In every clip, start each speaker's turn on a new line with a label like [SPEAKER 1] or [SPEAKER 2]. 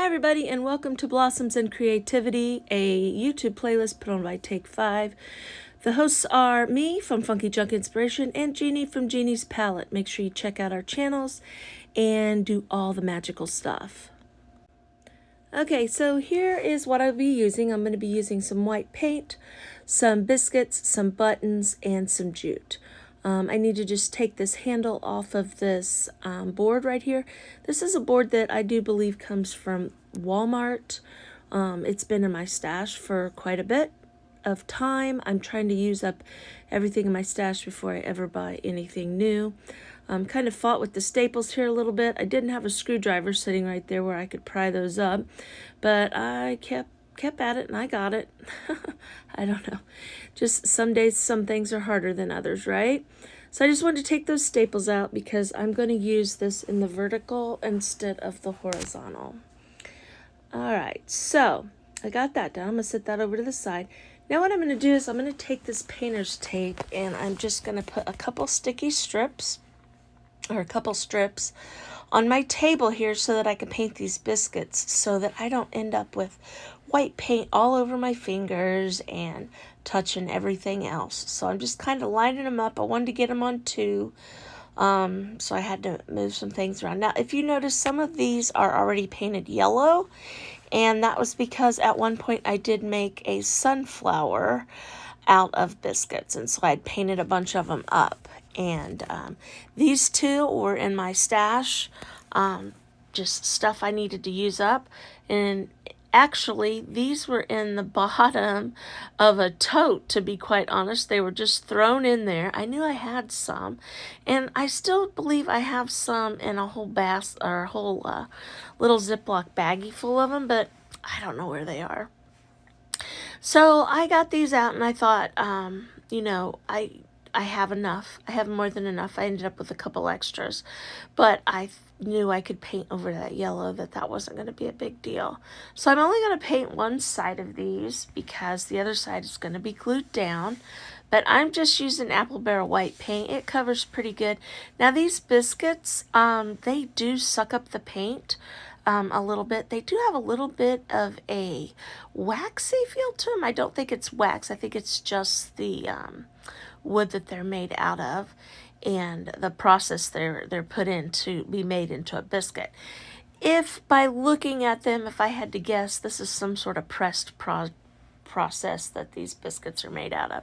[SPEAKER 1] Hi everybody and welcome to Blossoms and Creativity, a YouTube playlist put on by Take 5. The hosts are me from Funky Junk Inspiration and Jeannie from Jeannie's Palette. Make sure you check out our channels and do all the magical stuff. Okay, so here is what I'll be using. I'm going to be using some white paint, some biscuits, some buttons, and some jute. I need to just take this handle off of this board right here. This is a board that I do believe comes from Walmart. It's been in my stash for quite a bit of time. I'm trying to use up everything in my stash before I ever buy anything new. Kind of fought with the staples here a little bit. I didn't have a screwdriver sitting right there where I could pry those up, but I kept at it and I got it. I don't know. Just some days, some things are harder than others, right? So I just wanted to take those staples out because I'm going to use this in the vertical instead of the horizontal. All right, so I got that done. I'm going to set that over to the side. Now what I'm going to do is I'm going to take this painter's tape and I'm just going to put a couple sticky strips or a couple strips on my table here so that I can paint these biscuits so that I don't end up with white paint all over my fingers and touching everything else. So I'm just kind of lining them up. I wanted to get them on two, so I had to move some things around. Now, if you notice, some of these are already painted yellow, and that was because at one point I did make a sunflower out of biscuits, and so I'd painted a bunch of them up. And these two were in my stash, just stuff I needed to use up. And actually, these were in the bottom of a tote, to be quite honest. They were just thrown in there. I knew I had some, and I still believe I have some in a whole or a whole little Ziploc baggie full of them, but I don't know where they are. So I got these out, and I thought, I have enough. I have more than enough. I ended up with a couple extras, but I knew I could paint over that yellow, that wasn't going to be a big deal. So I'm only going to paint one side of these because the other side is going to be glued down, but I'm just using Apple Barrel white paint. It covers pretty good. Now these biscuits, they do suck up the paint a little bit. They do have a little bit of a waxy feel to them. I don't think it's wax. I think it's just the wood that they're made out of and the process they're put in to be made into a biscuit. If by looking at them, if I had to guess, this is some sort of pressed process that these biscuits are made out of.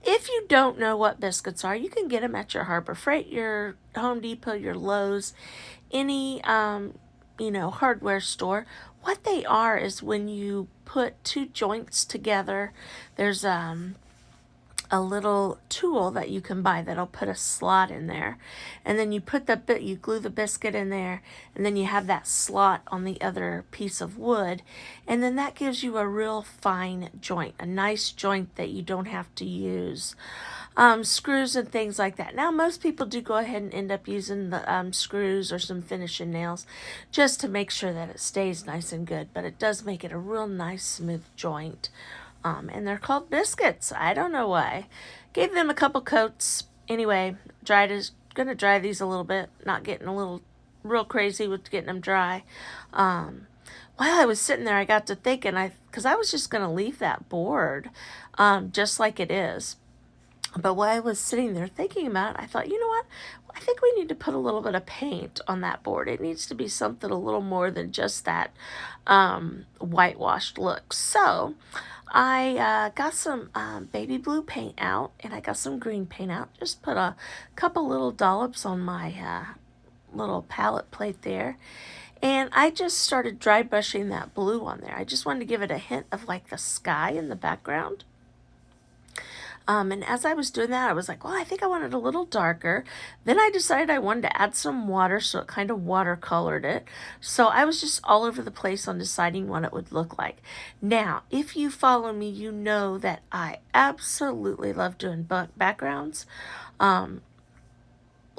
[SPEAKER 1] If you don't know what biscuits are, you can get them at your Harbor Freight, your Home Depot, your Lowe's, any hardware store. What they are is when you put two joints together, there's a little tool that you can buy that'll put a slot in there, and then you you glue the biscuit in there, and then you have that slot on the other piece of wood, and then that gives you a real fine joint, a nice joint that you don't have to use screws and things like that. Now most people do go ahead and end up using the screws or some finishing nails just to make sure that it stays nice and good, but it does make it a real nice smooth joint. And they're called biscuits. I don't know why. Gave them a couple coats. Anyway, gonna dry these a little bit. Not getting real crazy with getting them dry. While I was sitting there, I got to thinking, because I was just gonna leave that board, just like it is. But while I was sitting there thinking about it, I thought, you know what? I think we need to put a little bit of paint on that board. It needs to be something a little more than just that whitewashed look. So I got some baby blue paint out, and I got some green paint out. Just put a couple little dollops on my little palette plate there. And I just started dry brushing that blue on there. I just wanted to give it a hint of like the sky in the background. And as I was doing that, I was like, well, I think I want it a little darker. Then I decided I wanted to add some water, so it kind of watercolored it. So I was just all over the place on deciding what it would look like. Now, if you follow me, you know that I absolutely love doing backgrounds.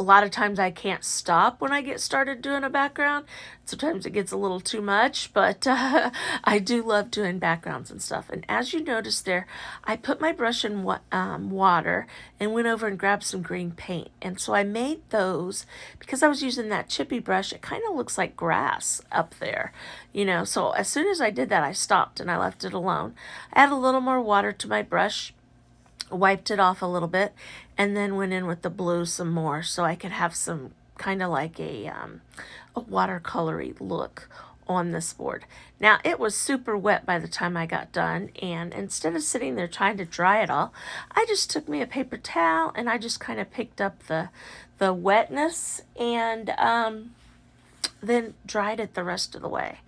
[SPEAKER 1] a lot of times I can't stop when I get started doing a background. Sometimes it gets a little too much, but I do love doing backgrounds and stuff. And as you notice there, I put my brush in water and went over and grabbed some green paint. And so I made those because I was using that chippy brush. It kind of looks like grass up there, you know. So as soon as I did that, I stopped and I left it alone. I added a little more water to my brush, wiped it off a little bit, and then went in with the blue some more so I could have some kind of like a watercolory look on this board. Now it was super wet by the time I got done, and instead of sitting there trying to dry it all, I just took me a paper towel and I just kind of picked up the wetness and then dried it the rest of the way.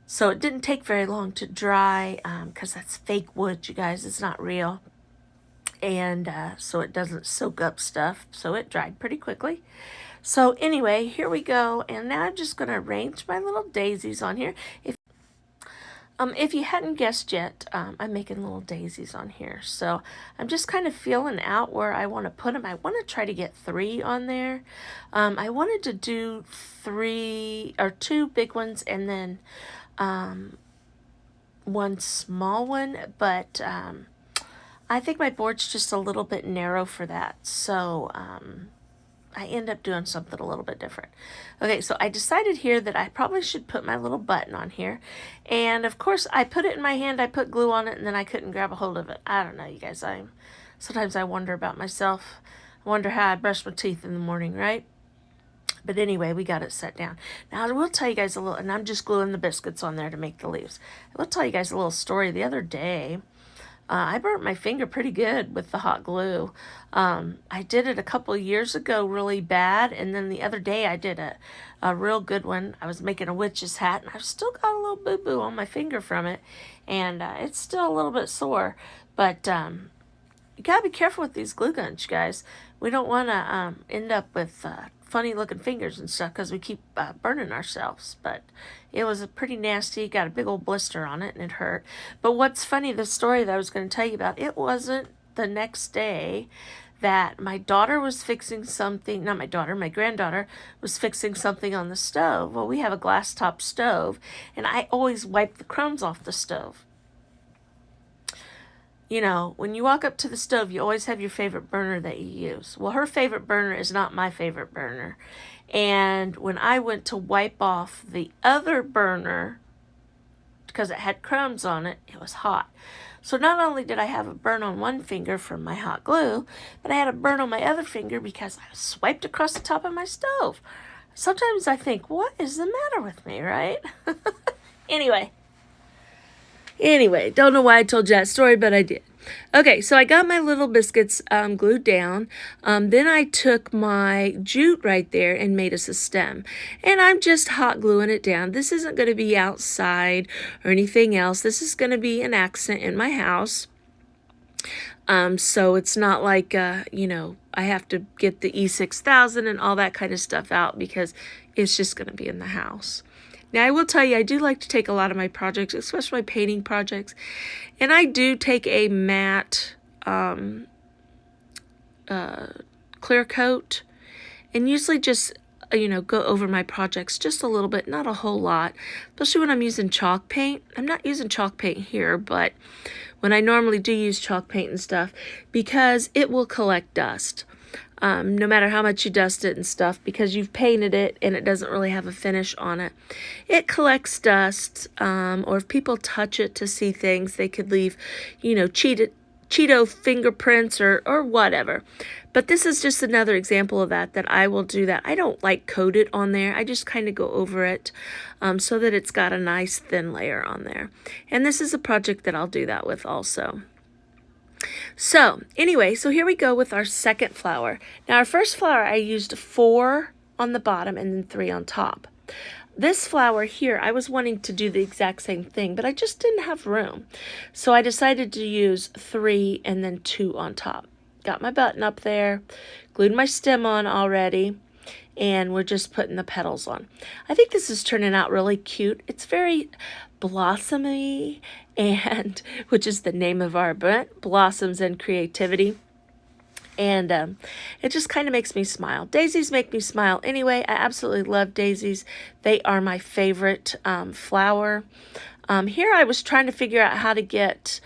[SPEAKER 1] So it didn't take very long to dry because that's fake wood, you guys. It's not real. And so it doesn't soak up stuff. So it dried pretty quickly. So anyway, here we go. And now I'm just going to arrange my little daisies on here. If you hadn't guessed yet, I'm making little daisies on here. So I'm just kind of feeling out where I want to put them. I want to try to get 3 on there. I wanted to do 2 big ones and then 1 small one, but I think my board's just a little bit narrow for that, so I end up doing something a little bit different. Okay, so I decided here that I probably should put my little button on here, and of course I put it in my hand, I put glue on it, and then I couldn't grab a hold of it. I don't know, you guys, sometimes I wonder about myself. I wonder how I brush my teeth in the morning, right? But anyway, we got it set down. Now, I will tell you guys a little, and I'm just gluing the biscuits on there to make the leaves. I will tell you guys a little story. The other day, I burnt my finger pretty good with the hot glue. I did it a couple of years ago really bad, and then the other day I did a real good one. I was making a witch's hat, and I've still got a little boo-boo on my finger from it, and it's still a little bit sore. But you gotta be careful with these glue guns, you guys. We don't want to end up with funny looking fingers and stuff because we keep burning ourselves. But it was pretty nasty. Got a big old blister on it and it hurt. But what's funny, the story that I was going to tell you about, it wasn't the next day that my daughter was fixing something. Not my daughter, my granddaughter was fixing something on the stove. Well, we have a glass top stove, and I always wipe the crumbs off the stove. You know, when you walk up to the stove, you always have your favorite burner that you use. Well, her favorite burner is not my favorite burner. And when I went to wipe off the other burner, because it had crumbs on it, it was hot. So not only did I have a burn on one finger from my hot glue, but I had a burn on my other finger because I swiped across the top of my stove. Sometimes I think, what is the matter with me, right? Anyway, don't know why I told you that story, but I did. Okay, so I got my little biscuits glued down. Then I took my jute right there and made us a stem. And I'm just hot gluing it down. This isn't going to be outside or anything else. This is going to be an accent in my house. So it's not like, you know, I have to get the E6000 and all that kind of stuff out because it's just going to be in the house. Now, I will tell you, I do like to take a lot of my projects, especially my painting projects, and I do take a matte clear coat and usually just, you know, go over my projects just a little bit, not a whole lot, especially when I'm using chalk paint. I'm not using chalk paint here, but when I normally do use chalk paint and stuff, because it will collect dust. No matter how much you dust it and stuff, because you've painted it and it doesn't really have a finish on it. It collects dust, or if people touch it to see things, they could leave, you know, Cheeto fingerprints or whatever. But this is just another example of that I will do that. I don't like coat it on there. I just kind of go over it so that it's got a nice thin layer on there. And this is a project that I'll do that with also. So anyway, so here we go with our second flower. Now our first flower, I used 4 on the bottom and then 3 on top. This flower here, I was wanting to do the exact same thing, but I just didn't have room. So I decided to use 3 and then 2 on top. Got my button up there, glued my stem on already, and we're just putting the petals on. I think this is turning out really cute. It's very blossomy, and which is the name of our event, Blossoms and Creativity. And it just kind of makes me smile. Daisies make me smile anyway. I absolutely love daisies. They are my favorite flower. Here I was trying to figure out how to get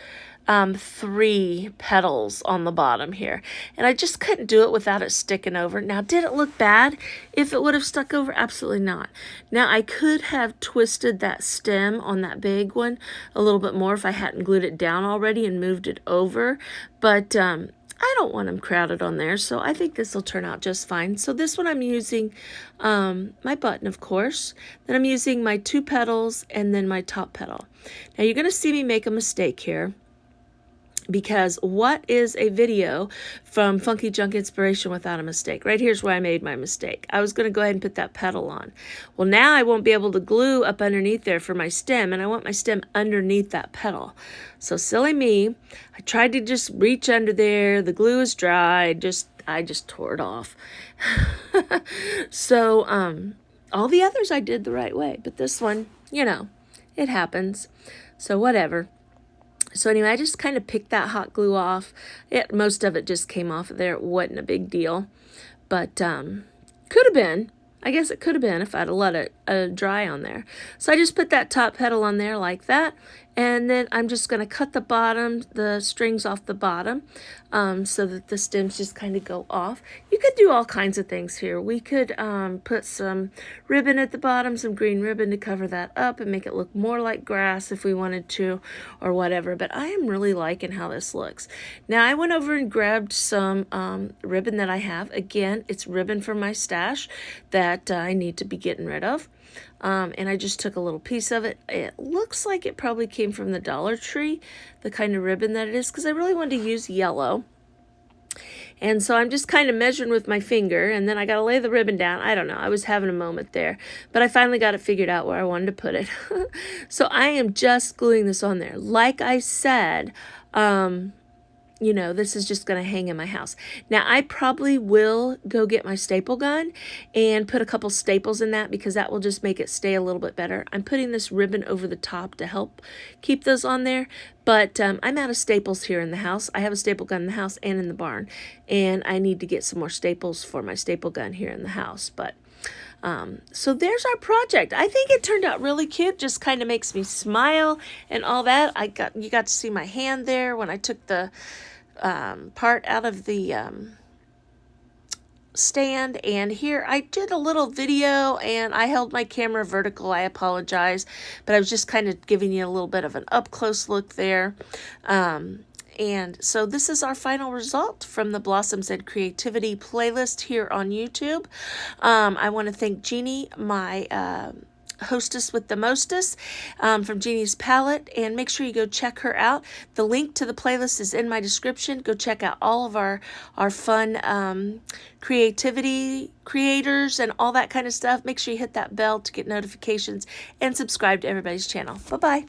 [SPEAKER 1] 3 petals on the bottom here. And I just couldn't do it without it sticking over. Now, did it look bad if it would have stuck over? Absolutely not. Now, I could have twisted that stem on that big one a little bit more if I hadn't glued it down already and moved it over. But I don't want them crowded on there, so I think this will turn out just fine. So this one I'm using my button, of course. Then I'm using my 2 petals and then my top petal. Now, you're going to see me make a mistake here, because what is a video from Funky Junk Inspiration without a mistake? Right here's where I made my mistake. I was going to go ahead and put that petal on. Well, now I won't be able to glue up underneath there for my stem, and I want my stem underneath that petal. So silly me, I tried to just reach under there. The glue is dry. I just tore it off. So all the others I did the right way, but this one, it happens. So whatever. So anyway, I just kind of picked that hot glue off. Most of it just came off of there. It wasn't a big deal. But could have been. I guess it could have been if I'd have let it dry on there. So I just put that top petal on there like that. And then I'm just going to cut the strings off the bottom so that the stems just kind of go off. You could do all kinds of things here. We could put some ribbon at the bottom, some green ribbon to cover that up and make it look more like grass if we wanted to or whatever. But I am really liking how this looks. Now I went over and grabbed some ribbon that I have. Again, it's ribbon from my stash that I need to be getting rid of. And I just took a little piece of it. It looks like it probably came from the Dollar Tree, the kind of ribbon that it is, because I really wanted to use yellow. And so I'm just kind of measuring with my finger, and then I got to lay the ribbon down. I don't know. I was having a moment there, but I finally got it figured out where I wanted to put it. So I am just gluing this on there. Like I said, this is just going to hang in my house. Now, I probably will go get my staple gun and put a couple staples in that because that will just make it stay a little bit better. I'm putting this ribbon over the top to help keep those on there, but I'm out of staples here in the house. I have a staple gun in the house and in the barn, and I need to get some more staples for my staple gun here in the house, but so there's our project. I think it turned out really cute. Just kind of makes me smile and all that. You got to see my hand there when I took the part out of the stand, and here I did a little video and I held my camera vertical. I apologize, but I was just kind of giving you a little bit of an up close look there. And so this is our final result from the Blossoms and Creativity playlist here on YouTube. I want to thank Jeannie, my hostess with the mostest, from Jeannie's Palette, and make sure you go check her out. The link to the playlist is in my description. Go check out all of our fun creativity creators and all that kind of stuff. Make sure you hit that bell to get notifications and subscribe to everybody's channel. Bye-bye.